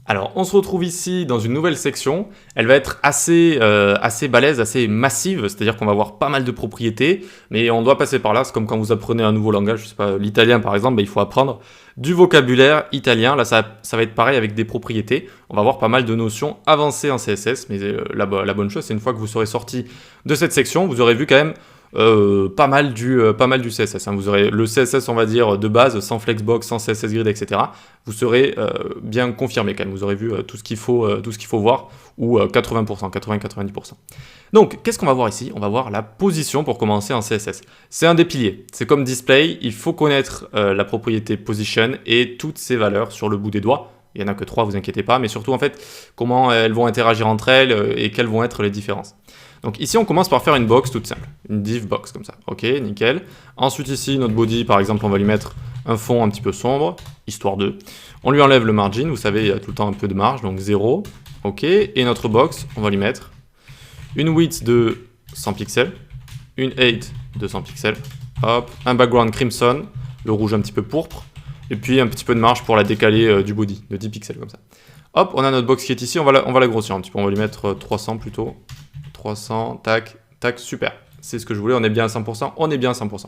Alors, on se retrouve ici dans une nouvelle section. Elle va être assez balèze, assez massive, c'est-à-dire qu'on va avoir pas mal de propriétés, mais on doit passer par là. C'est comme quand vous apprenez un nouveau langage, je sais pas, l'italien par exemple, il faut apprendre du vocabulaire italien. Là, ça va être pareil avec des propriétés. On va avoir pas mal de notions avancées en CSS, mais la bonne chose, c'est une fois que vous serez sorti de cette section, vous aurez vu quand même pas mal du CSS. Vous aurez le CSS, on va dire, de base, sans Flexbox, sans CSS Grid, etc. Vous serez bien confirmé quand même. Vous aurez vu tout ce qu'il faut voir, ou 80%, 80-90%. Donc, qu'est-ce qu'on va voir ici? On va voir la position pour commencer en CSS. C'est un des piliers. C'est comme display, il faut connaître la propriété position et toutes ses valeurs sur le bout des doigts. Il n'y en a que 3, vous inquiétez pas, mais surtout en fait, comment elles vont interagir entre elles et quelles vont être les différences. Donc ici, on commence par faire une box toute simple, une div box comme ça. Ok, nickel. Ensuite ici, notre body, par exemple, on va lui mettre un fond un petit peu sombre, histoire de... On lui enlève le margin, vous savez, il y a tout le temps un peu de marge, donc 0. Ok, et notre box, on va lui mettre une width de 100 pixels, une height de 100 pixels, hop, un background crimson, le rouge un petit peu pourpre, et puis un petit peu de marge pour la décaler du body, de 10 pixels comme ça. Hop, on a notre box qui est ici, on va la grossir un petit peu, on va lui mettre 300 plutôt. 300, tac, tac, super. C'est ce que je voulais, on est bien à 100%, on est bien à 100%.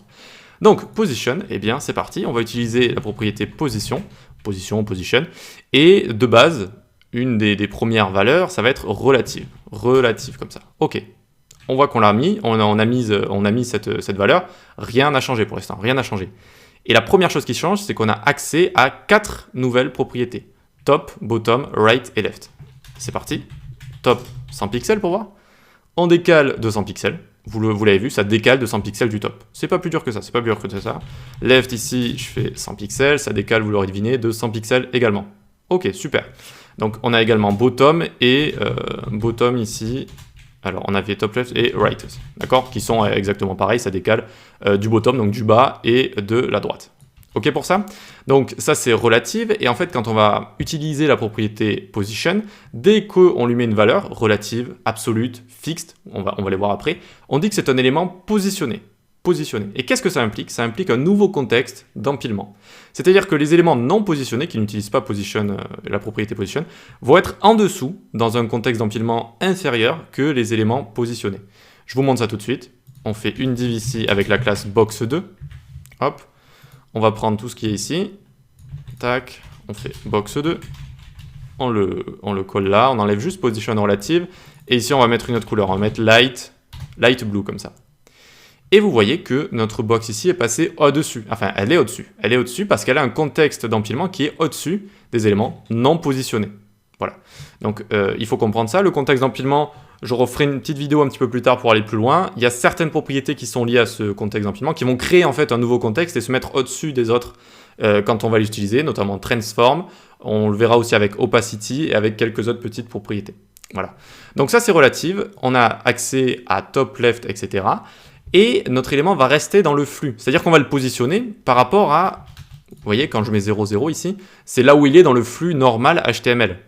Donc, position, eh bien, c'est parti. On va utiliser la propriété position, position, et de base, une des premières valeurs, ça va être relative. Relative, comme ça. Ok. On voit qu'on l'a mis, on a mis cette valeur. Rien n'a changé pour l'instant, rien n'a changé. Et la première chose qui change, c'est qu'on a accès à 4 nouvelles propriétés. Top, bottom, right et left. C'est parti. Top, 100 pixels pour voir. On décale 200 pixels. Vous l'avez vu, ça décale 200 pixels du top. C'est pas plus dur que ça, c'est pas plus dur que ça. Left ici, je fais 100 pixels, ça décale, vous l'aurez deviné, 200 pixels également. Ok, super. Donc on a également bottom et bottom ici. Alors on avait top left et right, d'accord, qui sont exactement pareils, ça décale du bottom, donc du bas et de la droite. Ok pour ça? Donc ça c'est relative, et en fait quand on va utiliser la propriété position, dès qu'on lui met une valeur relative, absolute, fixed, on va les voir après, on dit que c'est un élément positionné. Et qu'est-ce que ça implique? Ça implique un nouveau contexte d'empilement. C'est-à-dire que les éléments non positionnés, qui n'utilisent pas position, la propriété position, vont être en dessous, dans un contexte d'empilement inférieur que les éléments positionnés. Je vous montre ça tout de suite. On fait une div ici avec la classe box2. Hop. On va prendre tout ce qui est ici. Tac. On fait box2. On le colle là. On enlève juste position relative. Et ici, on va mettre une autre couleur. On va mettre light blue comme ça. Et vous voyez que notre box ici est passée au-dessus. Enfin, elle est au-dessus. Elle est au-dessus parce qu'elle a un contexte d'empilement qui est au-dessus des éléments non positionnés. Voilà. Donc, il faut comprendre ça. Le contexte d'empilement, je referai une petite vidéo un petit peu plus tard pour aller plus loin. Il y a certaines propriétés qui sont liées à ce contexte d'empilement qui vont créer en fait un nouveau contexte et se mettre au-dessus des autres quand on va l'utiliser, notamment transform. On le verra aussi avec opacity et avec quelques autres petites propriétés. Voilà. Donc ça, c'est relative. On a accès à top, left, etc. Et notre élément va rester dans le flux. C'est-à-dire qu'on va le positionner par rapport à... Vous voyez, quand je mets 0, 0 ici, c'est là où il est dans le flux normal HTML.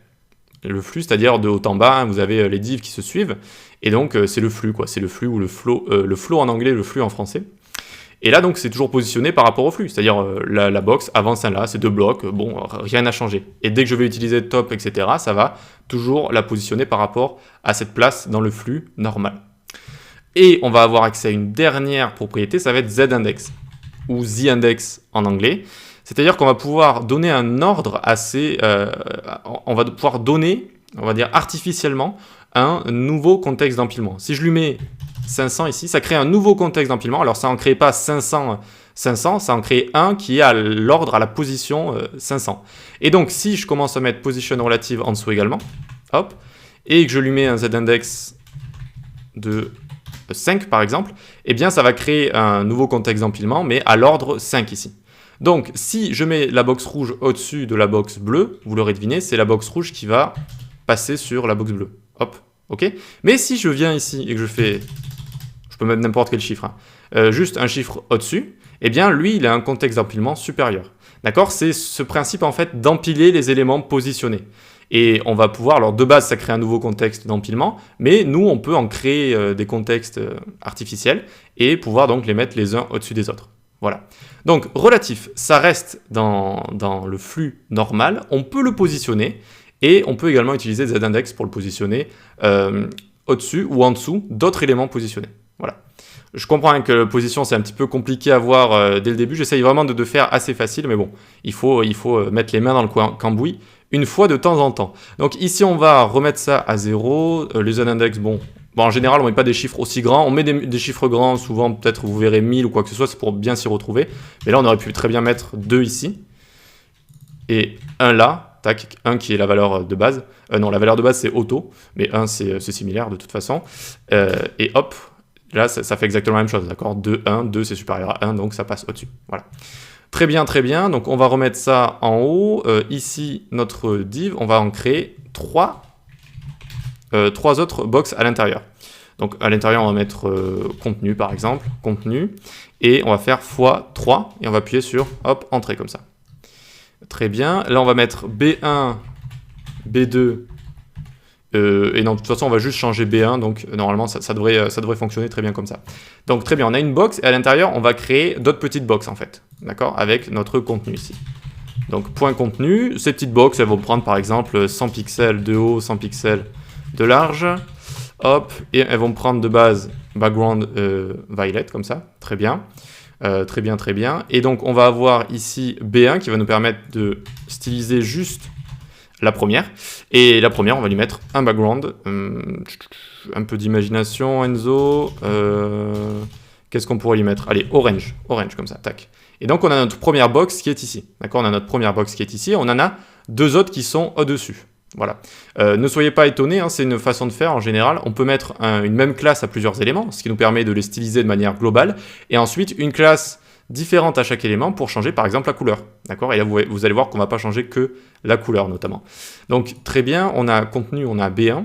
Le flux, c'est-à-dire de haut en bas, hein, vous avez les divs qui se suivent. Et donc, c'est le flux, quoi. C'est le flux ou le flow en anglais, le flux en français. Et là, donc, c'est toujours positionné par rapport au flux. C'est-à-dire, la box avance là, c'est 2 blocs. Bon, rien n'a changé. Et dès que je vais utiliser top, etc., ça va toujours la positionner par rapport à cette place dans le flux normal. Et on va avoir accès à une dernière propriété, ça va être Z-index, ou Z-index en anglais. C'est-à-dire qu'on va pouvoir donner un ordre assez... on va pouvoir donner, on va dire artificiellement, un nouveau contexte d'empilement. Si je lui mets 500 ici, ça crée un nouveau contexte d'empilement. Alors ça n'en crée pas 500, ça en crée un qui est à l'ordre, à la position 500. Et donc si je commence à mettre position relative en dessous également, hop, et que je lui mets un Z-index de 5 par exemple, eh bien ça va créer un nouveau contexte d'empilement, mais à l'ordre 5 ici. Donc si je mets la box rouge au-dessus de la box bleue, vous l'aurez deviné, c'est la box rouge qui va passer sur la box bleue. Hop, ok. Mais si je viens ici et que je fais, je peux mettre n'importe quel chiffre, hein, juste un chiffre au-dessus, eh bien lui il a un contexte d'empilement supérieur. D'accord? C'est ce principe en fait d'empiler les éléments positionnés. Et on va pouvoir, alors de base ça crée un nouveau contexte d'empilement, mais nous on peut en créer des contextes artificiels et pouvoir donc les mettre les uns au-dessus des autres. Voilà. Donc relatif, ça reste dans le flux normal, on peut le positionner Et on peut également utiliser Z-index pour le positionner au-dessus ou en dessous d'autres éléments positionnés. Voilà. Je comprends que la position, c'est un petit peu compliqué à voir dès le début. J'essaye vraiment de faire assez facile, mais bon, il faut mettre les mains dans le cambouis une fois de temps en temps. Donc ici, on va remettre ça à 0. Les Z-index, bon, en général, on ne met pas des chiffres aussi grands. On met des chiffres grands, souvent, peut-être, vous verrez 1000 ou quoi que ce soit, c'est pour bien s'y retrouver. Mais là, on aurait pu très bien mettre 2 ici. Et 1 là, tac, 1 qui est la valeur de base. Non, la valeur de base, c'est auto, mais 1, c'est similaire de toute façon. Et hop, là, ça fait exactement la même chose, d'accord ? 2, 1, 2, c'est supérieur à 1, donc ça passe au-dessus. Voilà. Très bien, très bien. Donc, on va remettre ça en haut. Ici, notre div, on va en créer 3 autres box à l'intérieur. Donc, à l'intérieur, on va mettre contenu, par exemple, contenu, et on va faire x3, et on va appuyer sur, hop, entrée, comme ça. Très bien. Là, on va mettre B1, B2, et non, de toute façon, on va juste changer B1, donc normalement, ça devrait fonctionner très bien comme ça. Donc, très bien, on a une box, et à l'intérieur, on va créer d'autres petites boxes, en fait, d'accord, avec notre contenu ici. Donc, point contenu, ces petites boxes, elles vont prendre, par exemple, 100 pixels de haut, 100 pixels de large, hop, et elles vont prendre de base background violet, comme ça, très bien. Très bien, très bien. Et donc, on va avoir ici B1 qui va nous permettre de styliser juste la première. Et la première, on va lui mettre un background. Un peu d'imagination, Enzo. Qu'est-ce qu'on pourrait lui mettre? Allez, orange. Orange, comme ça, tac. Et donc, on a notre première box qui est ici. D'accord? On a notre première box qui est ici. On en a 2 autres qui sont au-dessus. Voilà. Ne soyez pas étonnés, hein, c'est une façon de faire en général. On peut mettre une même classe à plusieurs éléments, ce qui nous permet de les styliser de manière globale, et ensuite une classe différente à chaque élément pour changer par exemple la couleur. D'accord? Et là, vous allez voir qu'on ne va pas changer que la couleur notamment. Donc très bien, on a contenu, on a B1.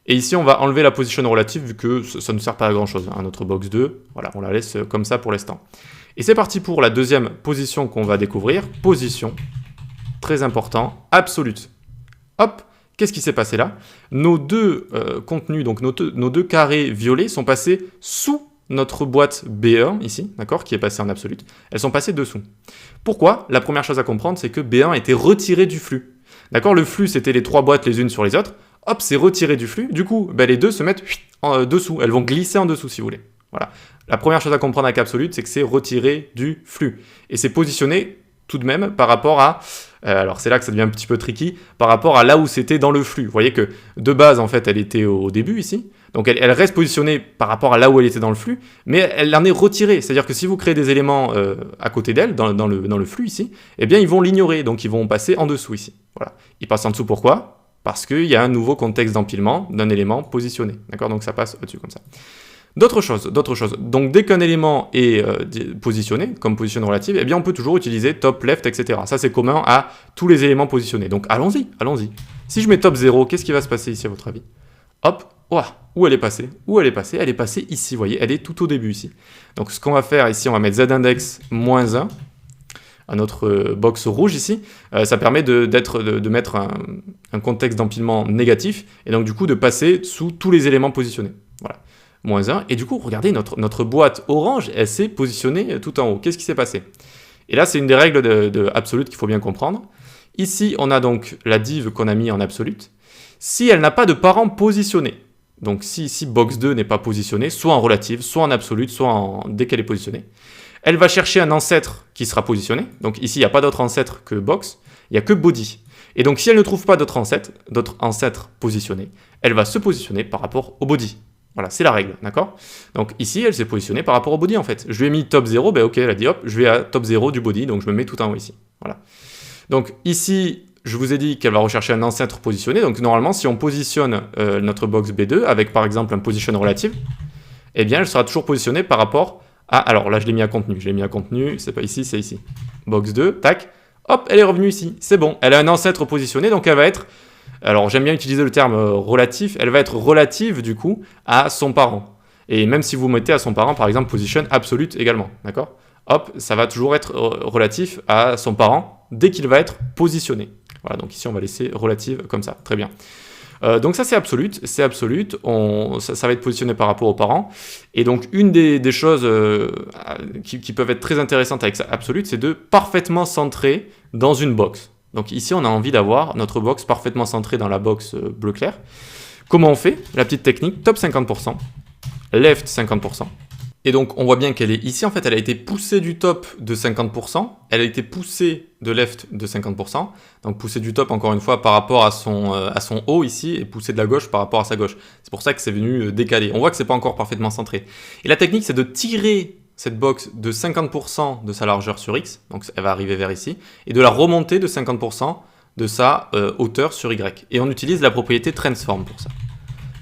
Et ici, on va enlever la position relative vu que ça ne sert pas à grand chose. Hein, notre box 2, voilà, on la laisse comme ça pour l'instant. Et c'est parti pour la deuxième position qu'on va découvrir. Position, très important, absolute. Hop, qu'est-ce qui s'est passé là? Nos deux contenus, donc nos deux carrés violets sont passés sous notre boîte B1 ici, d'accord, qui est passée en absolute. Elles sont passées dessous. Pourquoi? La première chose à comprendre, c'est que B1 a été retiré du flux. D'accord, le flux, c'était les 3 boîtes les unes sur les autres. Hop, c'est retiré du flux. Du coup, les deux se mettent en dessous. Elles vont glisser en dessous, si vous voulez. Voilà. La première chose à comprendre avec absolute, c'est que c'est retiré du flux. Et c'est positionné tout de même par rapport à... alors c'est là que ça devient un petit peu tricky, par rapport à là où c'était dans le flux. Vous voyez que de base, en fait, elle était au début ici. Donc elle reste positionnée par rapport à là où elle était dans le flux, mais elle en est retirée. C'est-à-dire que si vous créez des éléments à côté d'elle, dans le flux ici, eh bien ils vont l'ignorer, donc ils vont passer en dessous ici. Voilà. Ils passent en dessous, pourquoi? Parce qu'il y a un nouveau contexte d'empilement d'un élément positionné. D'accord? Donc ça passe au-dessus comme ça. D'autres choses. Donc, dès qu'un élément est positionné, comme position relative, eh bien, on peut toujours utiliser top, left, etc. Ça, c'est commun à tous les éléments positionnés. Donc, allons-y. Si je mets top 0, qu'est-ce qui va se passer ici, à votre avis? Hop, où elle est passée? Elle est passée ici, vous voyez, elle est tout au début ici. Donc, ce qu'on va faire ici, on va mettre z-index -1 à notre box rouge ici. Ça permet de mettre un contexte d'empilement négatif, et donc, du coup, de passer sous tous les éléments positionnés. Voilà. -1, et du coup, regardez, notre boîte orange, elle s'est positionnée tout en haut. Qu'est-ce qui s'est passé? Et là, c'est une des règles de absolute qu'il faut bien comprendre. Ici, on a donc la div qu'on a mis en absolute. Si elle n'a pas de parent positionné, donc si box 2 n'est pas positionnée, soit en relative, soit en absolute, soit dès qu'elle est positionnée, elle va chercher un ancêtre qui sera positionné. Donc ici, il n'y a pas d'autre ancêtre que box, il n'y a que body. Et donc, si elle ne trouve pas d'autre ancêtre positionné, elle va se positionner par rapport au body. Voilà, c'est la règle, d'accord? Donc ici, elle s'est positionnée par rapport au body en fait. Je lui ai mis top 0, ok, elle a dit hop, je vais à top 0 du body, donc je me mets tout en haut ici. Voilà. Donc ici, je vous ai dit qu'elle va rechercher un ancêtre positionné, donc normalement, si on positionne notre box B2 avec par exemple un position relative, eh bien, elle sera toujours positionnée par rapport à... Alors là, je l'ai mis à contenu, c'est pas ici, c'est ici. Box 2, tac, hop, elle est revenue ici, c'est bon. Elle a un ancêtre positionné, donc elle va être... Alors, j'aime bien utiliser le terme relatif. Elle va être relative, du coup, à son parent. Et même si vous mettez à son parent, par exemple, position absolute également. D'accord? Hop, ça va toujours être relatif à son parent dès qu'il va être positionné. Voilà, donc ici, on va laisser relative comme ça. Très bien. Donc ça, c'est absolute. Ça va être positionné par rapport aux parents. Et donc, une des choses qui peuvent être très intéressantes avec ça, absolute, c'est de parfaitement centrer dans une box. Donc ici, on a envie d'avoir notre box parfaitement centrée dans la box bleu clair. Comment on fait? La petite technique, top 50%, left 50%. Et donc, on voit bien qu'elle est ici. En fait, elle a été poussée du top de 50%. Elle a été poussée de left de 50%. Donc, poussée du top, encore une fois, par rapport à son haut ici, et poussée de la gauche par rapport à sa gauche. C'est pour ça que c'est venu décaler. On voit que c'est pas encore parfaitement centré. Et la technique, c'est de tirer cette box de 50% de sa largeur sur X. Donc, elle va arriver vers ici. Et de la remonter de 50% de sa hauteur sur Y. Et on utilise la propriété transform pour ça.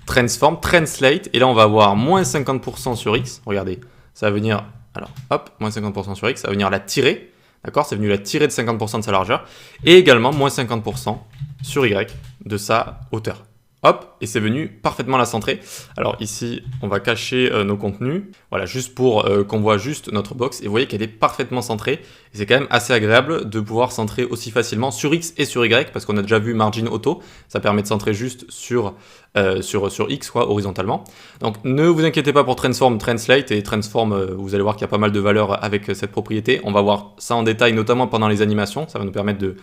Transform, translate, et là on va avoir moins 50% sur X, regardez, ça va venir, alors hop, moins 50% sur X, ça va venir la tirer, d'accord, c'est venu la tirer de 50% de sa largeur, et également moins 50% sur Y de sa hauteur. Hop, et c'est venu parfaitement la centrer. Alors ici, on va cacher nos contenus. Voilà, juste pour qu'on voit juste notre box. Et vous voyez qu'elle est parfaitement centrée. Et c'est quand même assez agréable de pouvoir centrer aussi facilement sur X et sur Y, parce qu'on a déjà vu Margin Auto. Ça permet de centrer juste sur X, quoi, horizontalement. Donc ne vous inquiétez pas pour Transform, Translate. Et Transform, vous allez voir qu'il y a pas mal de valeur avec cette propriété. On va voir ça en détail, notamment pendant les animations. Ça va nous permettre de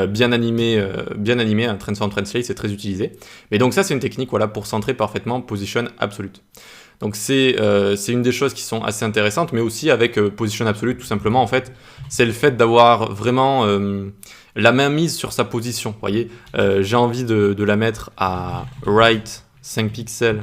bien animer un Transform, Translate, c'est très utilisé. Mais donc ça, c'est une technique, voilà, pour centrer parfaitement Position Absolute. Donc c'est une des choses qui sont assez intéressantes, mais aussi avec Position Absolute, tout simplement, en fait, c'est le fait d'avoir vraiment la main mise sur sa position. Vous voyez, j'ai envie de la mettre à right 5 pixels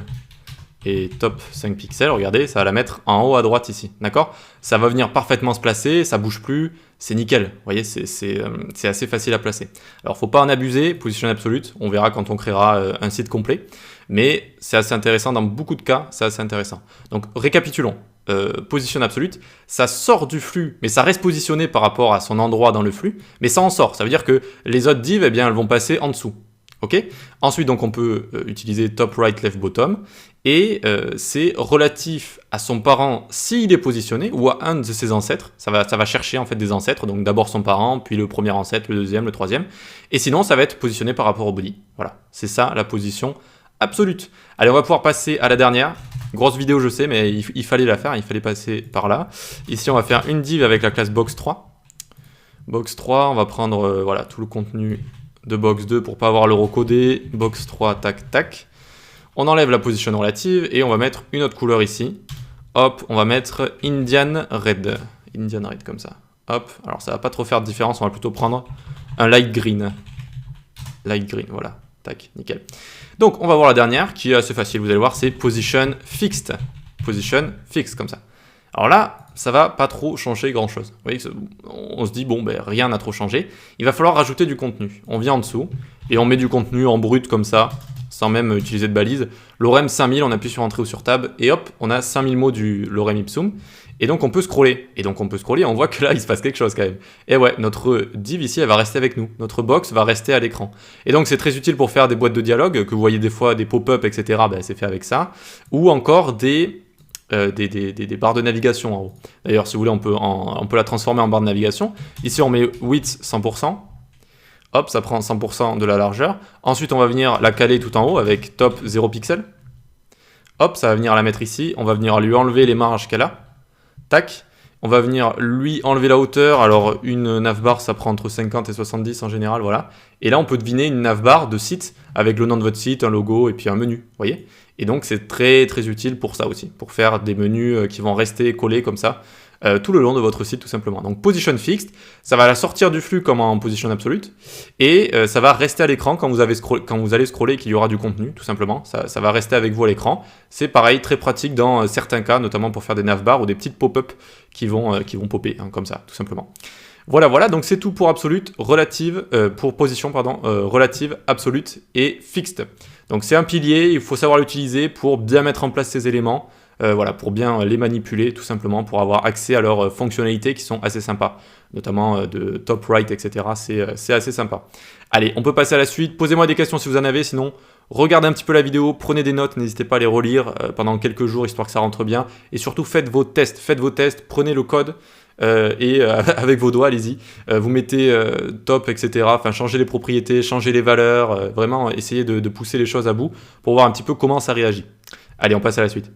et top 5 pixels, regardez, ça va la mettre en haut à droite ici, d'accord? Ça va venir parfaitement se placer, ça bouge plus, c'est nickel, vous voyez, c'est assez facile à placer. Alors, faut pas en abuser, position absolute, on verra quand on créera un site complet, mais c'est assez intéressant dans beaucoup de cas, c'est assez intéressant. Donc, récapitulons, position absolute, ça sort du flux, mais ça reste positionné par rapport à son endroit dans le flux, mais ça en sort, ça veut dire que les autres divs, eh bien, elles vont passer en dessous. Ok. Ensuite, donc, on peut utiliser top, right, left, bottom. Et c'est relatif à son parent s'il est positionné ou à un de ses ancêtres. Ça va chercher en fait des ancêtres. Donc d'abord son parent, puis le premier ancêtre, le deuxième, le troisième. Et sinon, ça va être positionné par rapport au body. Voilà. C'est ça la position absolute. Allez, on va pouvoir passer à la dernière. Grosse vidéo, je sais, mais il fallait la faire. Il fallait passer par là. Ici, on va faire une div avec la classe box3. Box3, on va prendre voilà, tout le contenu de box2 pour pas avoir le recodé, box3, tac, tac. On enlève la position relative et on va mettre une autre couleur ici. Hop, on va mettre Indian Red. Indian Red comme ça. Hop, alors ça va pas trop faire de différence, on va plutôt prendre un light green. Light green, voilà. Tac, nickel. Donc on va voir la dernière qui est assez facile, vous allez voir, c'est Position Fixed. Position Fixed comme ça. Alors là, ça va pas trop changer grand chose. Vous voyez, on se dit, bon, ben, rien n'a trop changé. Il va falloir rajouter du contenu. On vient en dessous et on met du contenu en brut comme ça, sans même utiliser de balise. Lorem 5000, on appuie sur Entrée ou sur Tab et hop, on a 5000 mots du Lorem Ipsum. Et donc on peut scroller. Et donc on peut scroller, on voit que là, il se passe quelque chose quand même. Et ouais, notre div ici, elle va rester avec nous. Notre box va rester à l'écran. Et donc c'est très utile pour faire des boîtes de dialogue, que vous voyez des fois, des pop-up, etc. Ben, c'est fait avec ça. Ou encore des barres de navigation en haut. D'ailleurs, si vous voulez, on peut la transformer en barre de navigation. Ici, on met width 100%. Hop, ça prend 100% de la largeur. Ensuite, on va venir la caler tout en haut avec top 0 pixel. Hop, ça va venir la mettre ici. On va venir lui enlever les marges qu'elle a. Tac. On va venir lui enlever la hauteur. Alors, une navbar, ça prend entre 50 et 70 en général, voilà. Et là, on peut deviner une navbar de site avec le nom de votre site, un logo et puis un menu, vous voyez. Et donc, c'est très, très utile pour ça aussi, pour faire des menus qui vont rester collés comme ça tout le long de votre site, tout simplement. Donc, Position Fixed, ça va la sortir du flux comme en Position Absolute et ça va rester à l'écran quand vous allez scroller et qu'il y aura du contenu, tout simplement. Ça va rester avec vous à l'écran. C'est pareil, très pratique dans certains cas, notamment pour faire des navbars ou des petites pop-up qui vont popper, hein, comme ça, tout simplement. Voilà, donc c'est tout pour Absolute, pour position, relative, absolute et fixed. Donc c'est un pilier, il faut savoir l'utiliser pour bien mettre en place ces éléments, pour bien les manipuler, tout simplement, pour avoir accès à leurs fonctionnalités qui sont assez sympas, notamment de top right, etc. C'est assez sympa. Allez, on peut passer à la suite. Posez-moi des questions si vous en avez, sinon regardez un petit peu la vidéo, prenez des notes, n'hésitez pas à les relire pendant quelques jours, histoire que ça rentre bien. Et surtout, faites vos tests, prenez le code. Et avec vos doigts, allez-y, vous mettez top, etc. Enfin, changez les propriétés, changez les valeurs, vraiment essayez de pousser les choses à bout pour voir un petit peu comment ça réagit. Allez, on passe à la suite.